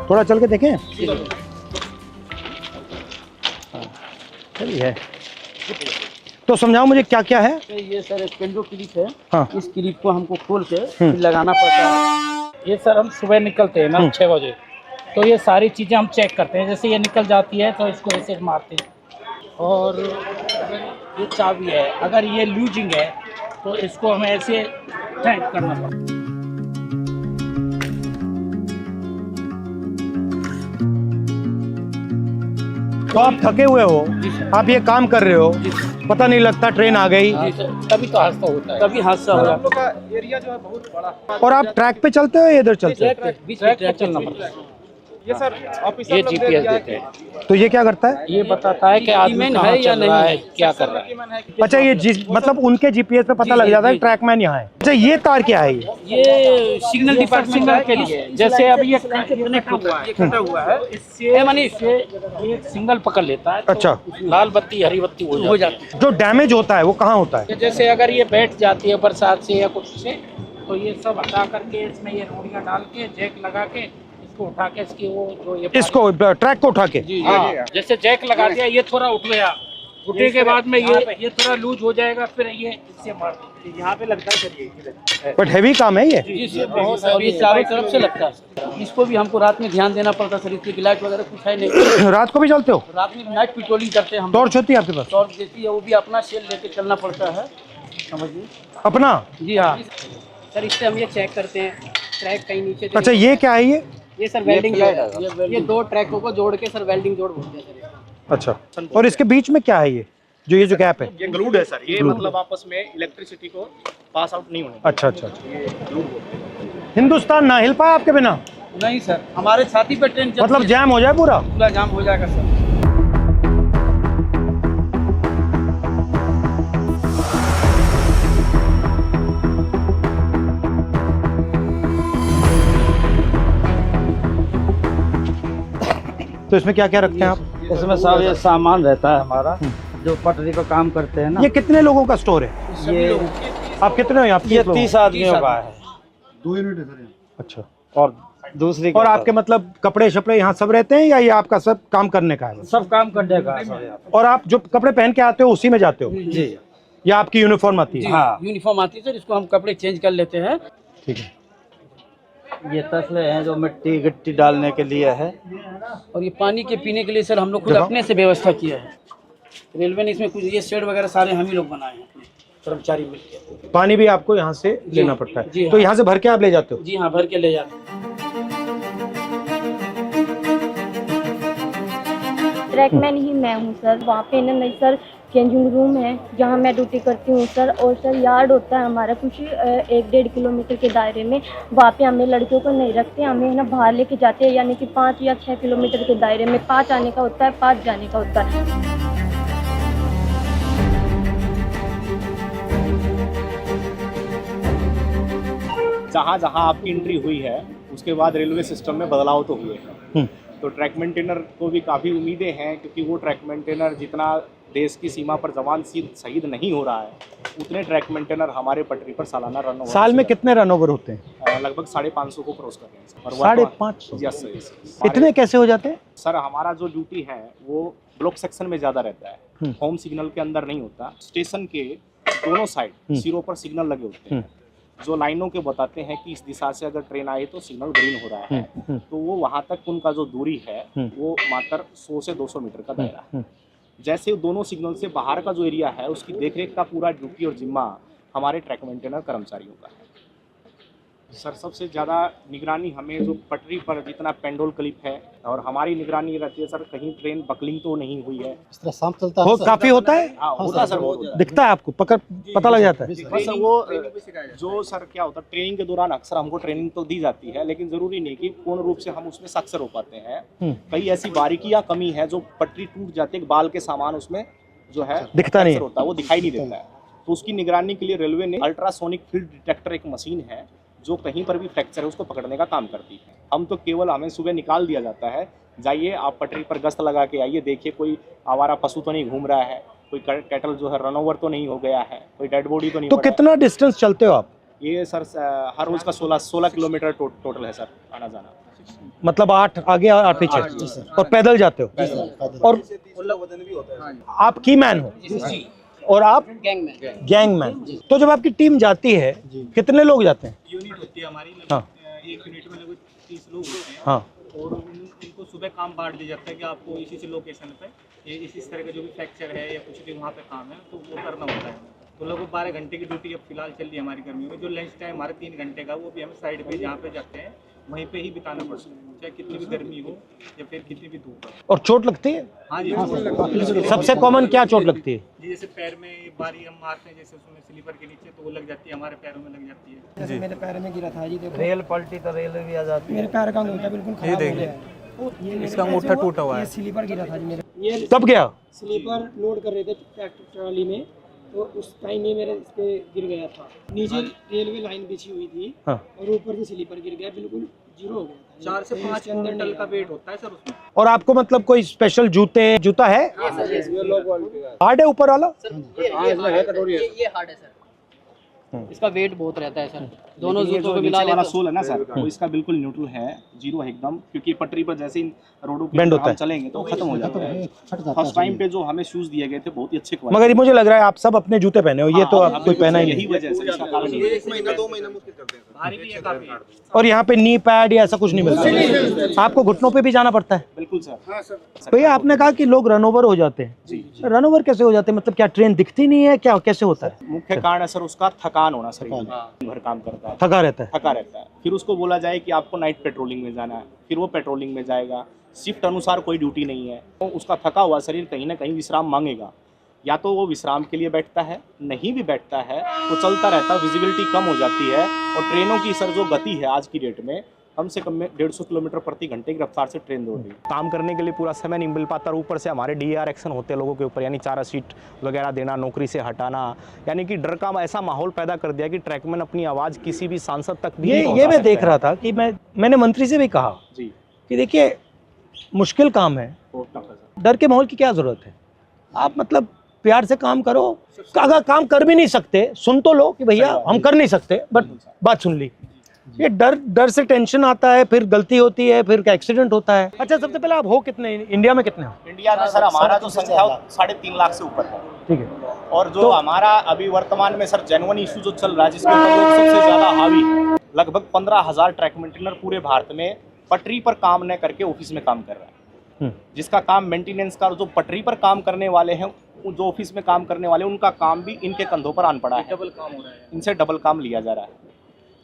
थोड़ा चल के देखें। चलिए, तो समझाओ मुझे क्या क्या है। ये सर स्पेंडो क्लिप है। हाँ। इस क्लिप को हमको खोल के फिर लगाना पड़ता है। ये सर हम सुबह निकलते हैं ना 6 बजे, तो ये सारी चीज़ें हम चेक करते हैं। जैसे ये निकल जाती है तो इसको ऐसे मारते हैं। और अगर ये चाबी है, अगर ये लूजिंग है तो इसको हमें ऐसे टाइट करना पड़ता है। तो आप थके हुए हो, आप ये काम कर रहे हो, पता नहीं लगता ट्रेन आ गई, तभी तो हादसा होता है, तभी हादसा हो जाता है। एरिया जो है बहुत बड़ा। और आप ट्रैक पे चलते हो या इधर चलते हो? ट्रैक पे चलना पड़ता है। ये सर ऑफिसर ये लोग दे जीपीएस दिया है देते हैं। तो ये क्या करता है? ये बताता है कि आदमी कहाँ चल रहा है, क्या कर रहा है। अच्छा, ये मतलब उनके जीपीएस पे पता लग जाता है ट्रैकमैन यहाँ है। अच्छा, ये तार क्या है? ये सिग्नल डिपार्टमेंट के लिए, जैसे अभी ये कनेक्ट हुआ है, कटा हुआ है, इससे माने इससे ये सिग्नल पकड़ लेता है। अच्छा, लाल बत्ती हरी बत्ती हो जाती है। जो डैमेज होता है वो कहाँ होता है? जैसे अगर ये बैठ जाती है बरसात से या कुछ से, तो ये सब हटा करके इसमें ये रोड़ियाँ डाल के जैक लगा के इसको उठा के इसकी वो जो ये इसको ट्रैक को उठा के? हाँ, जैसे जैक लगा दिया, ये थोड़ा उठ गया, उठने के बाद में ये थोड़ा लूज हो जाएगा, फिर ये इससे मार यहाँ पे लगता है सर। ये बट हैवी काम है ये। जी, बहुत और ये चारों तरफ से लगता है। इसको भी हमको रात में ध्यान देना पड़ता है सर, इसकी लाइट वगैरह कुछ है नहीं। रात को भी चलते हो? रात में नाइट पेट्रोलिंग करते हैं हम। टॉर्च होती है आपके पास? टॉर्च देती है, वो भी अपना सेल लेके चलना पड़ता है, समझिए। अपना? जी हाँ सर, इससे हम ये चेक करते हैं ट्रैक कहीं नीचे। अच्छा, ये क्या है ये सर वेल्डिंग जोड़, ये दो ट्रैकों को जोड़ के सर वेल्डिंग जोड़ बोलते हैं सर। अच्छा, और इसके बीच में क्या है ये जो गैप है? ये ग्लूड है सर। ये मतलब आपस में इलेक्ट्रिसिटी को पास आउट नहीं होने। अच्छा अच्छा अच्छा। हिंदुस्तान ना हिल पाया आपके बिना? नहीं सर, हमारे छाती पे ट्रेन मतलब जैम हो जाए पूरा? पूरा जाम हो जाएगा सर। तो इसमें क्या क्या रखते हैं आप? इसमें सब ये सामान रहता है हमारा, जो पटरी का काम करते हैं ना। ये कितने लोगों का स्टोर है? ये आप कितने हो यहाँ? ये 30 आदमियों का है। 2 यूनिट है सर। अच्छा, और दूसरी और आपके मतलब कपड़े शपड़े यहाँ सब रहते हैं या ये आपका सब काम करने का है? सब काम करने का है सर यहाँ पे। और आप जो कपड़े पहन के आते हो उसी में जाते हो जी या आपकी यूनिफॉर्म आती है? हाँ, यूनिफॉर्म आती है सर, इसको हम कपड़े चेंज कर लेते हैं। ठीक है। ये तसले हैं जो मिट्टी गिट्टी डालने के लिए है, और ये पानी के पीने के लिए सर हम लोग खुद अपने से व्यवस्था किया है। रेलवे ने इसमें कुछ ये शेड वगैरह सारे हम ही लोग बनाए हैं, अपने कर्मचारी मिलकर। पानी भी आपको यहाँ से लेना पड़ता जी है? हाँ। तो यहाँ से भर के आप ले जाते हो? जी हाँ, भर के ले जाते हैं। ट्रैकमैन ही मैं हूँ सर। वहाँ पे ना नहीं सर चेंजिंग रूम है जहाँ मैं ड्यूटी करती हूँ सर। और सर यार्ड होता है हमारा कुछ 1-1.5 किलोमीटर के दायरे में। वहाँ पे हमें लड़कियों को नहीं रखते, हमें ना बाहर लेके जाते हैं, यानी कि 5 या 6 किलोमीटर के दायरे में। 5 आने का होता है, 5 जाने का होता है। जहाँ जहाँ आपकी एंट्री हुई है उसके बाद रेलवे सिस्टम में बदलाव तो हुए हैं। तो ट्रैक मेंटेनर को भी काफ़ी उम्मीदें हैं, क्योंकि वो ट्रैक मेंटेनर जितना देश की सीमा पर जवान शहीद नहीं हो रहा है, उतने ट्रैक मेंटेनर हमारे पटरी पर सालाना रन ओवर। साल में कितने रन ओवर होते हैं? लगभग 550 को क्रॉस कर रहे हैं सर। 550? Yes sir. इतने कैसे हो जाते हैं? सर हमारा जो ड्यूटी है वो ब्लॉक सेक्शन में ज़्यादा रहता है, होम सिग्नल के अंदर नहीं होता। स्टेशन के दोनों साइड सिरों पर सिग्नल लगे होते हैं, जो लाइनों के बताते हैं कि इस दिशा से अगर ट्रेन आई तो सिग्नल ग्रीन हो रहा है। तो वो वहाँ तक उनका जो दूरी है वो मात्र 100 से 200 मीटर का दायरा है। जैसे दोनों सिग्नल से बाहर का जो एरिया है उसकी देखरेख का पूरा ड्यूटी और जिम्मा हमारे ट्रैक मेंटेनर कर्मचारियों का है। सर सबसे ज़्यादा निगरानी हमें जो पटरी पर जितना पेंडोल क्लिप है, और हमारी निगरानी रहती है सर कहीं ट्रेन बकलिंग तो नहीं हुई है। इस तरह शाम चलता हो काफी होता है? हाँ होता है सर, बहुत होता है। दिखता है आपको? पता लग जाता है? बस वो जो सर क्या होता है, ट्रेनिंग के दौरान अक्सर हमको ट्रेनिंग तो दी जाती है, लेकिन जरूरी नहीं कि पूर्ण रूप से हम उसमें सक्सेस हो पाते हैं। कई ऐसी बारीकियां कमी है जो पटरी टूट जाती है, बाल के सामान उसमें जो है दिखता नहीं होता है, वो दिखाई नहीं देता है। तो उसकी निगरानी के लिए रेलवे ने अल्ट्रासोनिक फील्ड डिटेक्टर एक मशीन है जो कहीं पर भी फ्रैक्चर है उसको पकड़ने का काम करती है। हम तो केवल हमें सुबह निकाल दिया जाता है, जाइए आप पटरी पर गश्त लगा के आइए, देखिए कोई आवारा पशु तो नहीं घूम रहा है, कोई कैटल जो है रन ओवर तो नहीं हो गया है, कोई डेड बॉडी तो नहीं। तो कितना डिस्टेंस चलते हो आप? ये सर हर रोज का 16 किलोमीटर टोटल है सर आना जाना। मतलब 8 आगे और 8 पीछे, और पैदल जाते हो, और आप की मैन हो और आप गैंगमैन। तो जब आपकी टीम जाती है कितने लोग जाते हैं? यूनिट होती है हमारी, हाँ एक यूनिट में लगभग 30 लोग होते हैं। हाँ और उनको सुबह काम बांट दिया जाता है कि आपको इसी लोकेशन पे ये इसी तरह का जो भी फ्रैक्चर है या कुछ भी वहाँ पे काम है तो वो करना होता है। तो लगभग 12 घंटे की ड्यूटी अब फिलहाल चल रही है हमारी कर्मियों में। जो लंच टाइम हमारे 3 घंटे का वो भी हम साइड पे जहाँ पे जाते हैं वहीं पे ही बिताना पड़ता है, चाहे कितनी भी गर्मी हो या फिर कितनी भी धूप हो। और चोट लगती है? हाँ जी, सबसे कॉमन क्या चोट लगती है? जी जैसे पैर में बारी हम मारते हैं, जैसे उसमें स्लीपर के नीचे तो वो लग जाती है, हमारे पैरों में लग जाती है। जैसे मेरे पैर में गिरा था जी, देखो रेल पलटी तो रेल भी आ जाती है। मेरे पैर का अंगूठा बिल्कुल खराब हो गया है। ये इसका अंगूठा टूटा हुआ है। ये स्लीपर गिरा था जी मेरे, ये कब गया? स्लीपर लोड कर रहे थे ट्रैक्टर ट्रॉली में, तो उस टाइम ये मेरे इस पे गिर गया था। नीचे रेलवे लाइन बिछी हुई थी हाँ। और ऊपर से स्लीपर गिर गया, बिल्कुल जीरो हो गया था। 4 से 5 क्विंटल का वेट होता है सर उसमें। और आपको मतलब कोई स्पेशल जूता है? हार्ड है ऊपर वाला? ये हार्ड है सर, इसका वेट बहुत रहता है सर। दोनों जूतों को मिला वाला ले सोल है ना सर, वो इसका बिल्कुल न्यूट्रल है, जीरो है एकदम, क्योंकि पटरी पर जैसे इन रोडों Bend पे होता हम है। चलेंगे तो खत्म हो जाता है। फर्स्ट टाइम पे जो हमें शूज दिए गए थे बहुत ही अच्छे क्वालिटी, मगर ये मुझे लग रहा है आप सब अपने जूते पहने हो, ये तो आप कोई पहना ही यही नहीं। वजह से इसका कारण ये 1 महीना 2 महीना मुश्किल करते हैं, भारी भी है काफी। और यहाँ पे नी पैड या ऐसा कुछ नहीं मिलता, आपको घुटनों पे भी जाना पड़ता है? बिल्कुल सर। भैया आपने कहा कि लोग रन ओवर हो जाते हैं, जी रन ओवर कैसे हो जाते हैं? मतलब क्या ट्रेन दिखती नहीं है, क्या कैसे होता है? मुख्य कारण है सर उसका थकान होना, शरीर में भर काम करता है, थका रहता है। थका रहता है। फिर उसको बोला जाए कि आपको नाइट पेट्रोलिंग में जाना है, फिर वो पेट्रोलिंग में जाएगा, शिफ्ट अनुसार कोई ड्यूटी नहीं है, तो उसका थका हुआ शरीर कहीं ना कहीं विश्राम मांगेगा। या तो वो विश्राम के लिए बैठता है, नहीं भी बैठता है तो चलता रहता है, विजिबिलिटी कम हो जाती है। और ट्रेनों की सर जो गति है आज की डेट में कम से कम में 150 किलोमीटर प्रति घंटे की रफ्तार से ट्रेन दौड़ रही है। काम करने के लिए पूरा समय नहीं मिल पाता, और ऊपर से हमारे DAR एक्शन होते हैं लोगों के ऊपर, यानी 4 सीट वगैरह देना, नौकरी से हटाना, यानी कि डर का ऐसा माहौल पैदा कर दिया कि ट्रैकमैन अपनी आवाज़ किसी भी सांसद तक भी नहीं ये पहुंचा मैं सकता देख है। रहा था कि मैंने मंत्री से भी कहा जी कि देखिए मुश्किल काम है, बहुत टफ है सर। डर के माहौल की क्या जरूरत है? आप मतलब प्यार से काम करो। अगर काम कर भी नहीं सकते सुन तो लो कि भैया हम कर नहीं सकते, बट बात सुन ली। ये डर से टेंशन आता है, फिर गलती होती है, फिर एक्सीडेंट होता है। अच्छा सबसे पहले आप हो कितने, इंडिया में कितने हो? इंडिया में सर हमारा जो संख्या 3.5 लाख से ऊपर है। ठीक है। और जो हमारा अभी वर्तमान में सर जेन्युइन इशू जो चल रहा है, जिसके ऊपर लोग सबसे ज्यादा हावी है, लगभग 15,000 ट्रैक मेंटेनर पूरे भारत में पटरी पर काम न करके ऑफिस में काम कर रहा है। जिसका काम मेंटेनेंस का, जो पटरी पर काम करने वाले हैं, जो ऑफिस में काम करने वाले, उनका काम भी इनके कंधों पर आन पड़ा है, डबल काम हो रहा है, इनसे डबल काम लिया जा रहा है।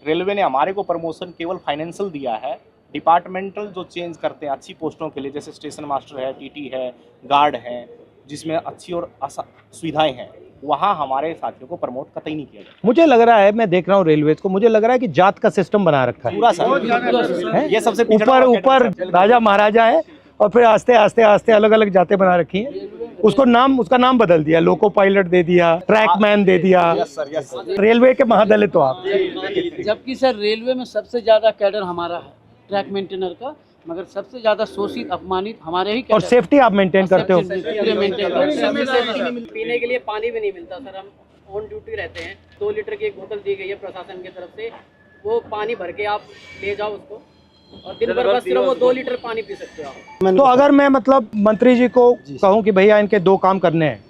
रेलवे ने हमारे को प्रमोशन केवल फाइनेंशियल दिया है, डिपार्टमेंटल जो चेंज करते हैं अच्छी पोस्टों के लिए, जैसे स्टेशन मास्टर है, TT है, गार्ड है, जिसमें अच्छी और सुविधाएं हैं, वहाँ हमारे साथियों को प्रमोट कतई नहीं किया जाता। मुझे लग रहा है, मैं देख रहा हूँ रेलवे को, मुझे लग रहा है कि जात का सिस्टम बना रखा है पूरा सर, ये सबसे पिछड़ा ऊपर राजा महाराजा है और फिर आस्ते आस्ते आस्ते अलग अलग जातें बना रखी हैं। उसका नाम बदल दिया, लोको पायलट दे दिया, ट्रैकमैन दे दिया। Yes sir. रेलवे के महादलित हो आप। जबकि सर रेलवे में सबसे ज्यादा कैडर हमारा है ट्रैक मेंटेनर का, मगर सबसे ज्यादा शोषित अपमानित हमारे ही और कैडर। सेफ्टी आप मेंटेन करते हो? पूरे मेंटेन करते। पीने के लिए पानी भी नहीं मिलता सर, हम ऑन ड्यूटी रहते हैं। 2 लीटर की एक बोतल दी गई है प्रशासन की तरफ से, वो पानी भर के आप ले जाओ उसको, और दिन भर बस सिर्फ वो 2 लीटर पानी पी सकते हो आप। तो अगर मैं मतलब मंत्री जी को कहूँ कि भैया इनके 2 काम करने हैं,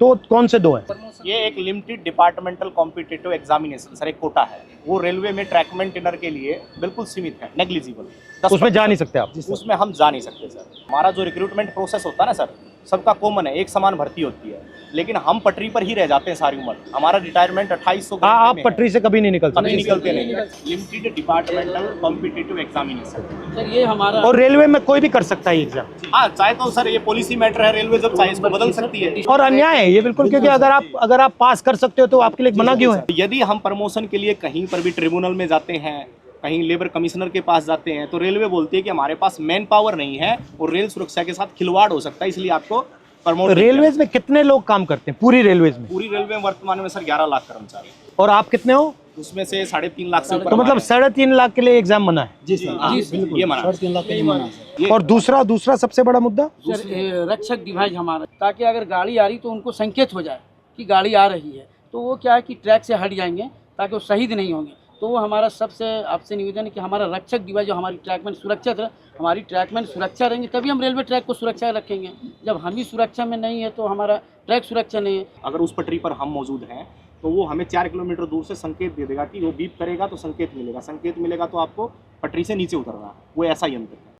तो कौन से 2 हैं? ये एक limited departmental competitive examination sir, एक कोटा है, वो रेलवे में ट्रैक मेंटेनर के लिए बिल्कुल सीमित है, नेग्लिजिबल। उसमें जा नहीं सकते आप? उसमें हम जा नहीं सकते सर। हमारा जो रिक्रूटमेंट प्रोसेस होता है ना सर, सबका कॉमन है, एक समान भर्ती होती है, लेकिन हम पटरी पर ही रह जाते हैं सारी उम्र। हमारा रिटायरमेंट 2800 आप पटरी से कभी नहीं निकल कभी सकते? निकलते नहीं। Limited departmental competitive examination sir ये हमारा, और रेलवे में कोई भी कर सकता है एग्जाम? हाँ, चाहे तो सर ये पॉलिसी मैटर है, रेलवे जब चाहे इसको बदल सकती है। और अन्याय है ये बिल्कुल, क्योंकि अगर आप पास कर सकते हो तो आपके लिए मना क्यों है? यदि हम प्रमोशन के लिए कहीं पर भी ट्रिब्यूनल में जाते हैं, कहीं लेबर कमिश्नर के पास जाते हैं, तो रेलवे बोलती है कि हमारे पास मैन पावर नहीं है और रेल सुरक्षा के साथ खिलवाड़ हो सकता है, इसलिए आपको प्रमोट। रेलवेज में कितने लोग काम करते हैं पूरी रेलवेज में? पूरी रेलवे में वर्तमान में सर 11 लाख कर्मचारी, और आप कितने हो? उसमें से 3.5 लाख से ऊपर। तो मतलब 3.5 लाख के लिए एग्जाम मना है? जी सर, ये माना। और दूसरा सबसे बड़ा मुद्दा सर रक्षक डिवाइस हमारा, ताकि अगर गाड़ी आ रही तो उनको संकेत हो जाए कि गाड़ी आ रही है, तो वो क्या है कि ट्रैक से हट जाएंगे ताकि वो शहीद नहीं होंगे। तो वो हमारा सबसे आपसे निवेदन है कि हमारा रक्षक डिवाइस जो हमारी ट्रैकमैन सुरक्षित रहे, हमारी ट्रैकमैन सुरक्षा रहेंगे तभी हम रेलवे ट्रैक को सुरक्षा रखेंगे। जब हम ही सुरक्षा में नहीं है तो हमारा ट्रैक सुरक्षा नहीं है। अगर उस पटरी पर हम मौजूद हैं तो वो हमें 4 किलोमीटर दूर से संकेत दे देगा कि वो बीप करेगा तो संकेत मिलेगा, संकेत मिलेगा तो आपको पटरी से नीचे उतरना है। वो ऐसा यंत्र है।